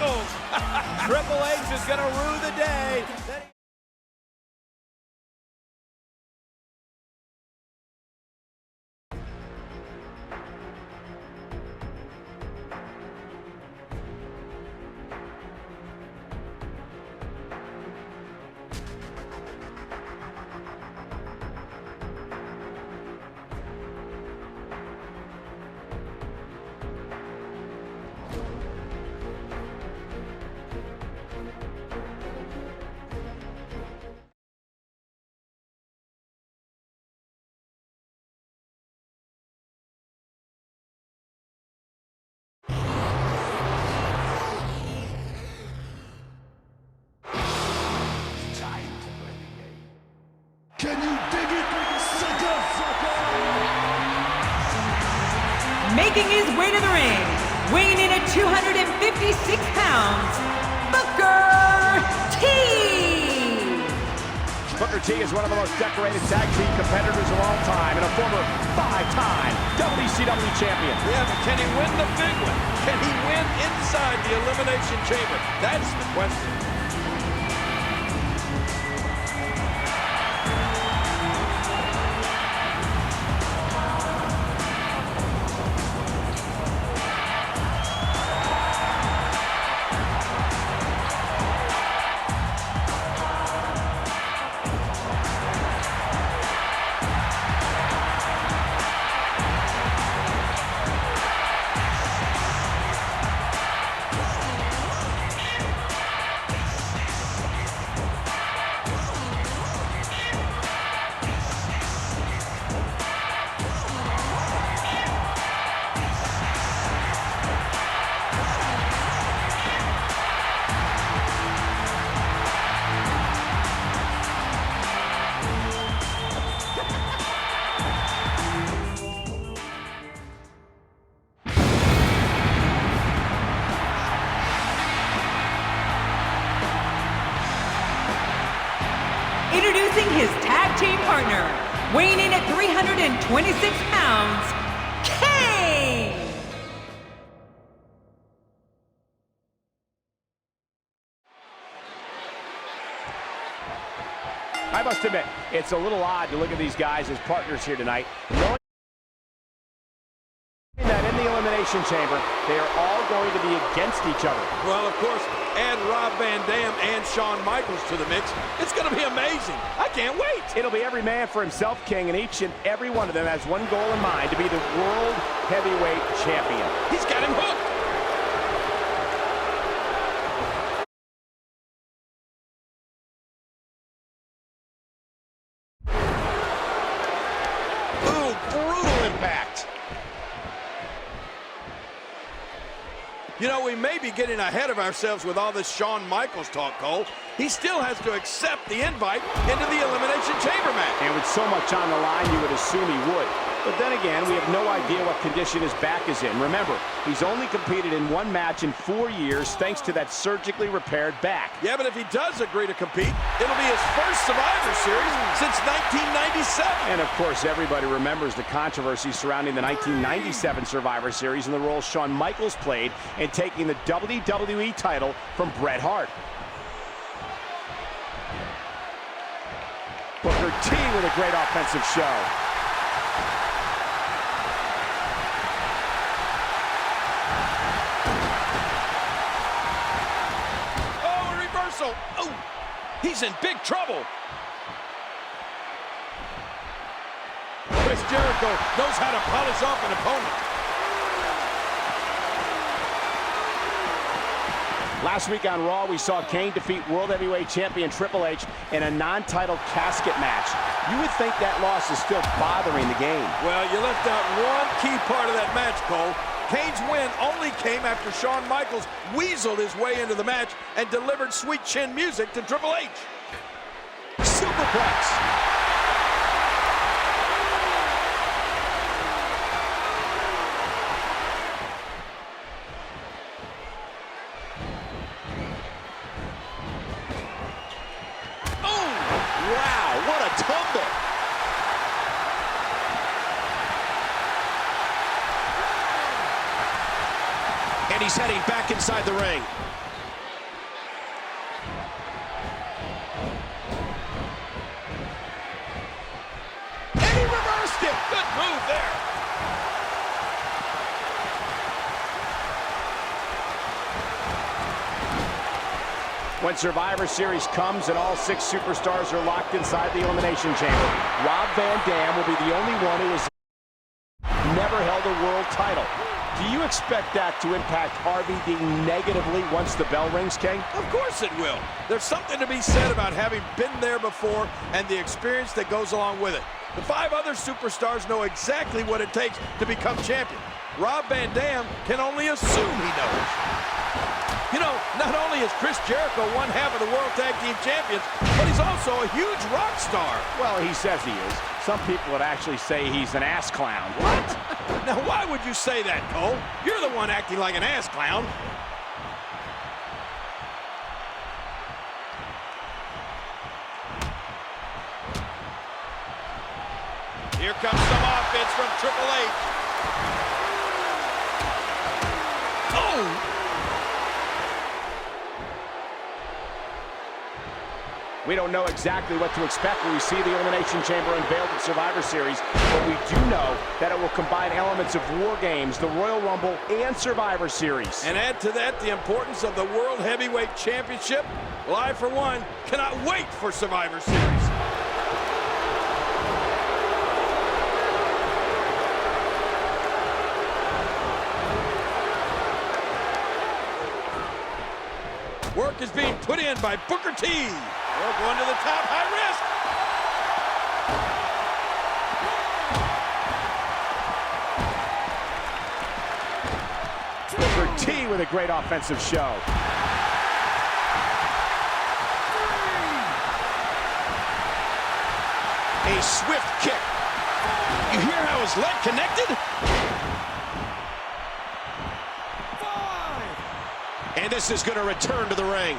Michaels. Triple H is going to rue the day. Can you dig it, sucker? Making his way to the ring, weighing in at 256 pounds, Booker T. Booker T is one of the most decorated tag team competitors of all time and a former 5-time WCW champion. Yeah, but can he win the big one? Can he win inside the Elimination Chamber? That's the question. Introducing his tag team partner, weighing in at 326 pounds, Kane! I must admit, it's a little odd to look at these guys as partners here tonight, knowing that in the Elimination Chamber, they are all going to be against each other. Well, of course, add Rob Van Dam and Shawn Michaels to the mix. It's going to be amazing. I can't wait. It'll be every man for himself, King, and each and every one of them has one goal in mind, to be the World Heavyweight Champion. He's got him hooked. Ooh, brutal impact. You know, we may be getting ahead of ourselves with all this Shawn Michaels talk, Cole. He still has to accept the invite into the Elimination Chamber match. And with so much on the line, you would assume he would. But then again, we have no idea what condition his back is in. Remember, he's only competed in one match in 4 years thanks to that surgically repaired back. Yeah, but if he does agree to compete, it'll be his first Survivor Series since 1997. And of course, everybody remembers the controversy surrounding the 1997 Survivor Series and the role Shawn Michaels played in taking the WWE title from Bret Hart. Booker T with a great offensive show. Oh, a reversal. Oh, he's in big trouble. Chris Jericho knows how to polish off an opponent. Last week on Raw, we saw Kane defeat World Heavyweight Champion Triple H in a non-title casket match. You would think that loss is still bothering the game. Well, you left out one key part of that match, Cole. Kane's win only came after Shawn Michaels weaseled his way into the match and delivered sweet chin music to Triple H. Superplex. Wow, what a tumble! And he's heading back inside the ring. move there. When Survivor Series comes and all 6 superstars are locked inside the Elimination Chamber, Rob Van Dam will be the only one who has never held a world title. Do you expect that to impact RVD negatively once the bell rings, King? Of course it will. There's something to be said about having been there before and the experience that goes along with it. The 5 other superstars know exactly what it takes to become champion. Rob Van Dam can only assume he knows. You know, not only is Chris Jericho one half of the World Tag Team Champions, but he's also a huge rock star. Well, he says he is. Some people would actually say he's an ass clown. What? Now, why would you say that, Cole? You're the one acting like an ass clown. Here comes some offense from Triple H. Oh! We don't know exactly what to expect when we see the Elimination Chamber unveiled at Survivor Series, but we do know that it will combine elements of War Games, the Royal Rumble, and Survivor Series. And add to that the importance of the World Heavyweight Championship. Well, I, for one, cannot wait for Survivor Series. Work is being put in by Booker T. We're going to the top, high risk. Booker T with a great offensive show. A swift kick. You hear how his leg connected? And this is going to return to the ring.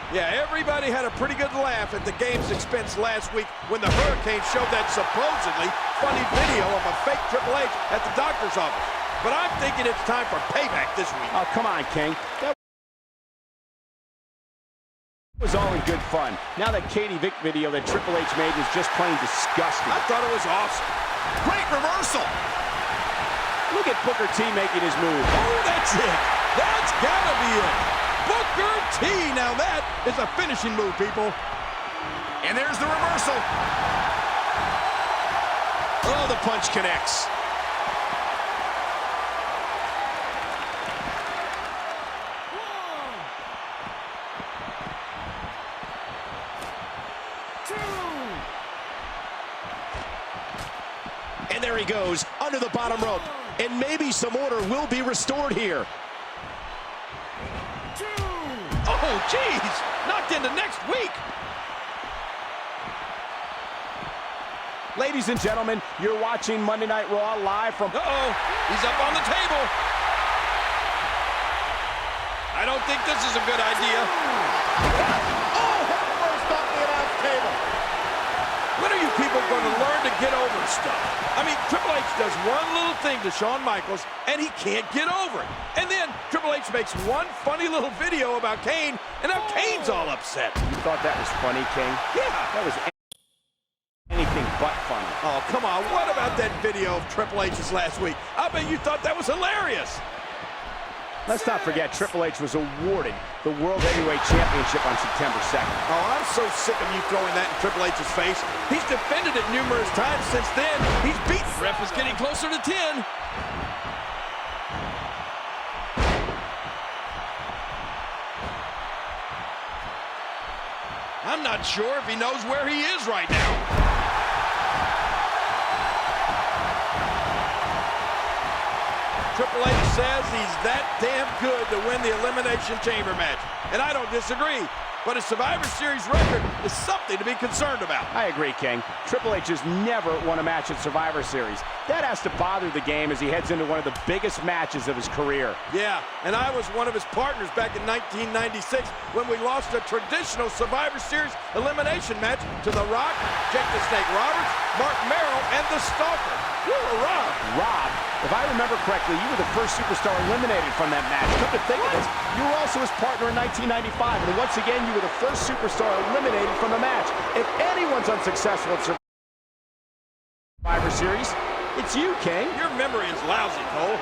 Yeah, everybody had a pretty good laugh at the game's expense last week when the Hurricane showed that supposedly funny video of a fake Triple H at the doctor's office. But I'm thinking it's time for payback this week. Oh, come on, King. That was all in good fun. Now that Katie Vick video that Triple H made was just plain disgusting. I thought it was awesome. Great reversal. Look at Booker T making his move. Oh, that's it. That's gotta be it. Booker T. Now that is a finishing move, people. And there's the reversal. Oh, the punch connects. And there he goes, under the bottom rope. And maybe some order will be restored here. Oh, geez. Knocked into next week. Ladies and gentlemen, you're watching Monday Night Raw live from... Uh-oh. He's up on the table. I don't think this is a good idea. Oh, first off the announce table. When are you people going to learn to get over stuff? I mean, Triple H does one little thing to Shawn Michaels, and he can't get over it. And then Triple H makes one funny little video about Kane, and now Kane's all upset. You thought that was funny, King? Yeah. That was anything but funny. Oh, come on. What about that video of Triple H's last week? I bet you thought that was hilarious. Let's not forget, Triple H was awarded the World Heavyweight Championship on September 2nd. Oh, I'm so sick of you throwing that in Triple H's face. He's defended it numerous times since then. He's beaten. Ref is getting closer to 10. I'm not sure if he knows where he is right now. Triple H says he's that damn good to win the Elimination Chamber match. And I don't disagree. But a Survivor Series record is something to be concerned about. I agree, King. Triple H has never won a match at Survivor Series. That has to bother the game as he heads into one of the biggest matches of his career. Yeah, and I was one of his partners back in 1996 when we lost a traditional Survivor Series elimination match to The Rock, Jake the Snake Roberts, Mark Merrill, and The Stalker. Rob. Rob, if I remember correctly, you were the first superstar eliminated from that match. Come to think of this, you were also his partner in 1995, and once again, you were the first superstar eliminated from the match. If anyone's unsuccessful at Survivor Series. It's you, Kane. Your memory is lousy, Cole.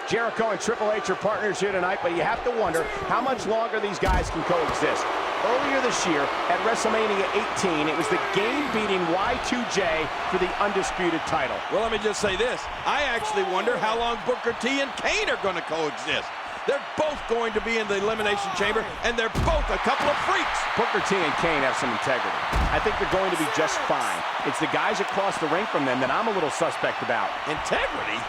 Jericho and Triple H are partners here tonight, but you have to wonder how much longer these guys can coexist. Earlier this year, at WrestleMania 18, it was the game-beating Y2J for the undisputed title. Well, let me just say this. I actually wonder how long Booker T and Kane are going to coexist. They're both going to be in the Elimination Chamber, and they're both a couple of freaks. Booker T and Kane have some integrity. I think they're going to be just fine. It's the guys across the ring from them that I'm a little suspect about. Integrity?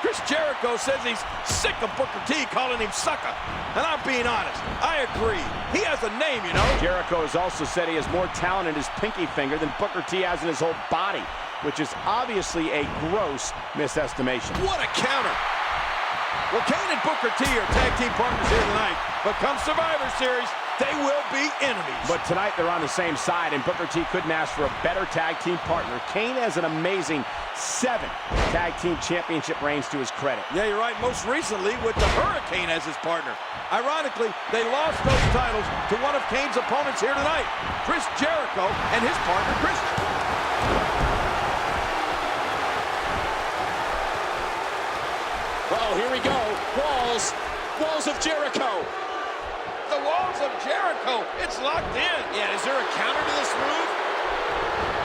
Chris Jericho says he's sick of Booker T calling him sucker. And I'm being honest, I agree. He has a name, you know. Jericho has also said he has more talent in his pinky finger than Booker T has in his whole body, which is obviously a gross misestimation. What a counter. Well, Kane and Booker T are tag team partners here tonight, but come Survivor Series, they will be enemies. But tonight they're on the same side, and Booker T couldn't ask for a better tag team partner. Kane has an amazing 7 tag team championship reigns to his credit. Yeah, you're right. Most recently with the Hurricane as his partner. Ironically, they lost those titles to one of Kane's opponents here tonight, Chris Jericho and his partner Christian. Oh, here we go. Walls of Jericho. The walls of Jericho. It's locked in. Yeah, is there a counter to this move?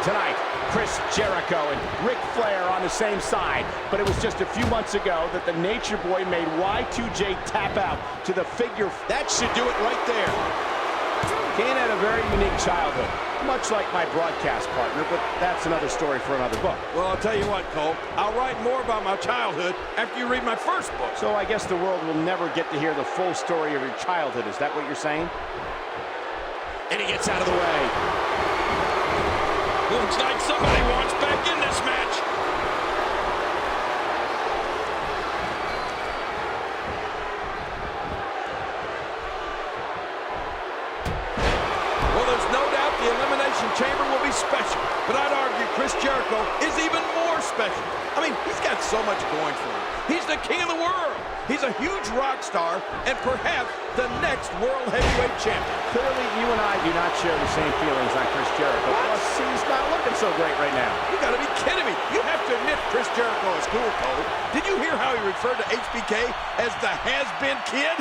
Tonight, Chris Jericho and Ric Flair on the same side. But it was just a few months ago that the Nature Boy made Y2J tap out to the figure. That should do it right there. Kane had a very unique childhood, much like my broadcast partner, but that's another story for another book. Well, I'll tell you what, Cole. I'll write more about my childhood after you read my first book. So I guess the world will never get to hear the full story of your childhood. Is that what you're saying? And he gets out of the way. Looks like somebody wants back in this match. Well, there's no doubt the Elimination Chamber will be special, but I'd argue Chris Jericho is even more special. I mean, he's got so much going for him. He's the king of the world. He's a huge rock star and perhaps the next World Heavyweight Champion. Clearly, you and I do not share the same feelings on Chris Jericho. Plus, he's not looking so great right now. You gotta be kidding me. You have to admit Chris Jericho is cool, Cole. Did you hear how he referred to HBK as the has-been kid?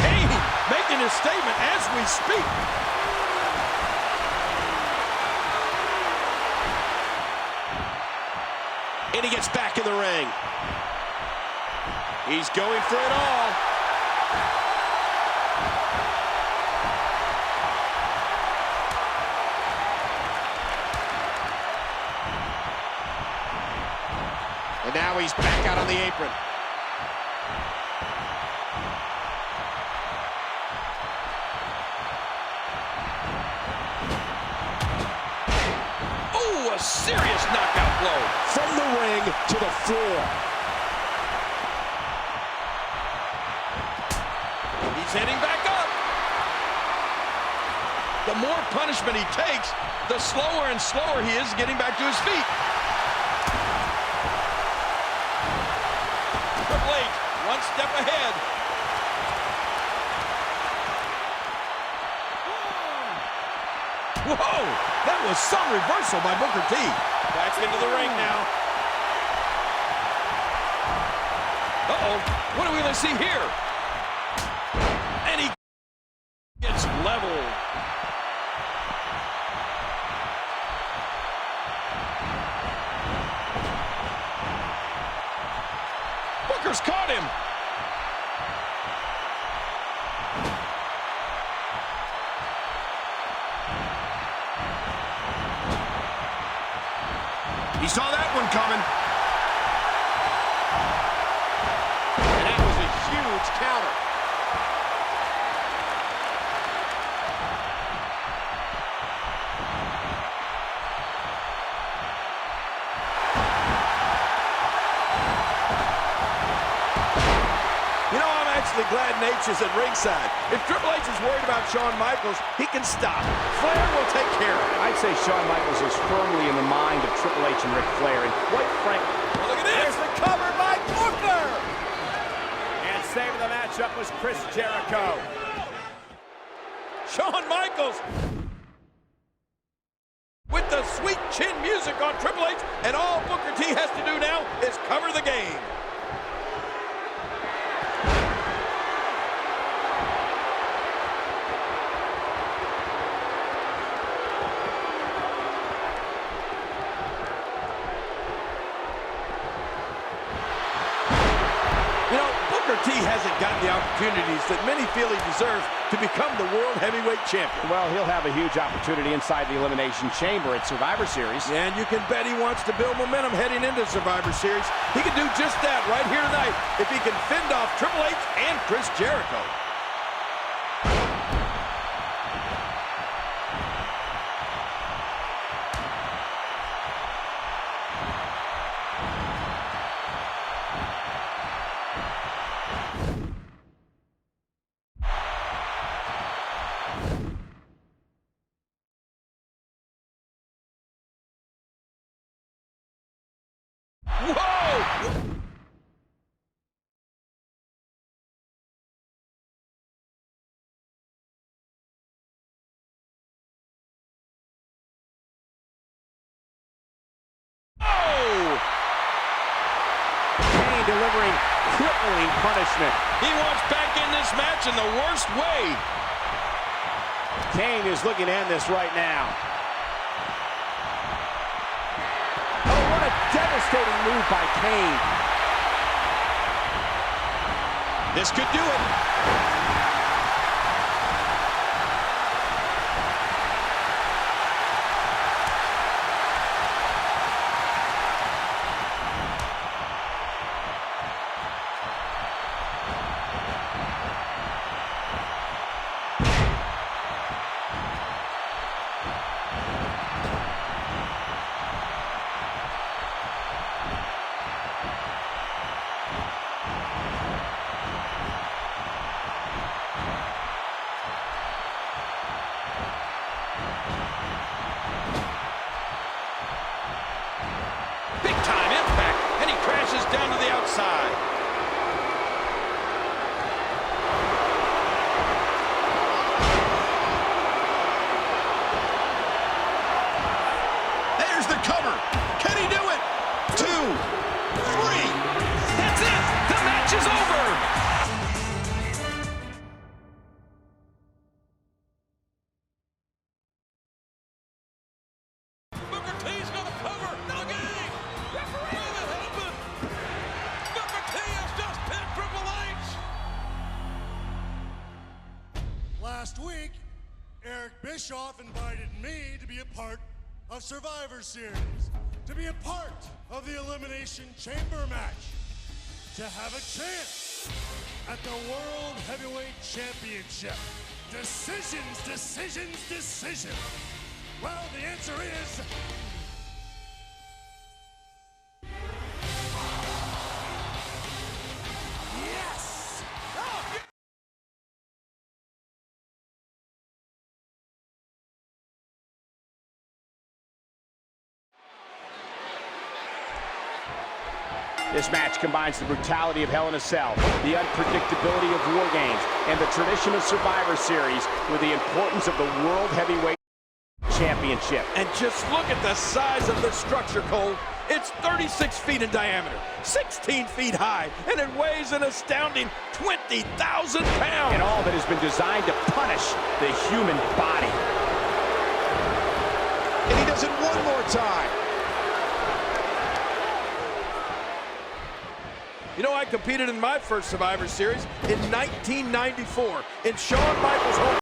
Hey, making his statement as we speak. And he gets back in the ring. He's going for it all. And now he's back out on the apron. Oh, a serious knockout blow. From the ring to the floor. He's heading back up. The more punishment he takes, the slower and slower he is getting back to his feet. Triple H, one step ahead. Whoa, that was some reversal by Booker T. Back into the ring now. Uh-oh, what are we going to see here? And he gets leveled. Booker's caught him. He saw that one coming. And that was a huge counter. You know, I'm actually glad Nature's at ringside. If Triple H is worried about Shawn Michaels, he can stop. Flair will take care of it. I'd say Shawn Michaels is firmly in the mind of Triple H and Ric Flair, and quite frankly, Well, look at this. there's the cover by Booker! And saving the matchup was Chris Jericho. Shawn Michaels with the sweet chin music on Triple H, and all Booker T has to do now is cover the game. You know, Booker T hasn't gotten the opportunities that many feel he deserves to become the World Heavyweight Champion. Well, he'll have a huge opportunity inside the Elimination Chamber at Survivor Series. And you can bet he wants to build momentum heading into Survivor Series. He can do just that right here tonight if he can fend off Triple H and Chris Jericho. Whoa! Oh! Kane delivering crippling punishment. He wants back in this match in the worst way. Kane is looking to end this right now. Oh, what a devastating move by Kane. This could do it. Big time impact, and he crashes down to the outside. There's the cover. Can he do it? 2, 3. That's it! The match is over! Booker T's gonna cover the game! Referee the helmet! Booker T has just pinned Triple H! Last week, Eric Bischoff invited me to be a part of Survivor Series, to be a part of the Elimination Chamber match, to have a chance at the World Heavyweight Championship. Decisions, decisions, decisions. Well, the answer is... yes! This match combines the brutality of Hell in a Cell, the unpredictability of War Games, and the tradition of Survivor Series with the importance of the World Heavyweight Championship. And just look at the size of this structure, Cole. It's 36 feet in diameter, 16 feet high, and it weighs an astounding 20,000 pounds. And all that has been designed to punish the human body. And he does it one more time. You know, I competed in my first Survivor Series in 1994 in Shawn Michaels' home.